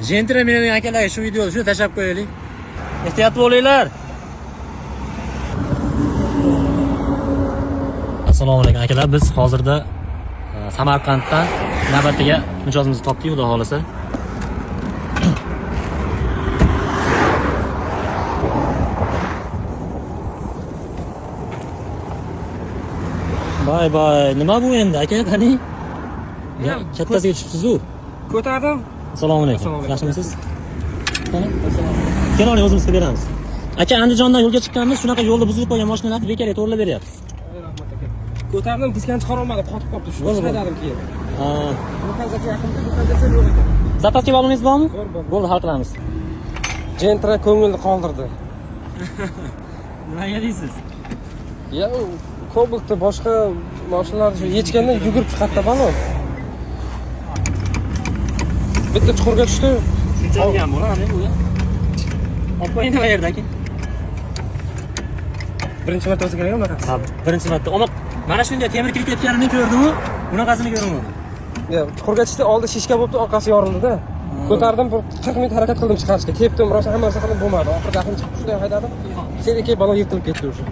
Gentlemen akalar, shu videoni shuni tashlab qo'yaylik. Ehtiyot bo'linglar. Assalomu alaykum akalar. Biz hozirda Samarqanddan navbatiga mijozimizni topdik, xudo xolasa. Bay bay. Nima bu endi aka, qani? Ya, kattasiga tushibsiz-ku. Ko'tardim. Assalomu alaykum. Yaxshimisiz? Qani? Keloni o'zimiz qilib beramiz. Aka, Andijondan yo'lga chiqqanmiz, shunaqa yo'lda buzilib qolgan mashinalarni bekarga to'g'rilab beryapmiz. Rahmat aka. Ko'tardim, diskani chiqara olmadim, qotib qolibdi. Shuni chiqardim keyin. Ha. Bu qanchacha yaqinda, bu qanchacha yo'q ekan. Zapaska baloningiz bormi? Bor. Bo'ldi, hal qilamiz. Gentra ko'ngilni qoldirdi. Nimaga deysiz? Ya, Cobalt'da boshqa mashinalar yechganda yugurib chiqadi balon. Bitta chuqurga tushdi. Shunchalik ham bo'ladi bu. Olib qo'ying nima yerda aka? Birinchi marta bo'lsa kerak unaqa. Ha, birinchi marta. Ammo mana shunday temir kirib ketganini ko'rdim-ku, bunaqasini ko'rmadim. Ya, chuqurga tushdi, oldi shishka bo'libdi, orqasi yorildi-da. Ko'tardim, bir 40 minut harakat qildim chiqarishga. Tepdim, rosa hamma narsa qilib bo'lmadi. Oxirida aqlim chiqib shunday haydadim. Sekin balon yirtilib ketdi o'sha.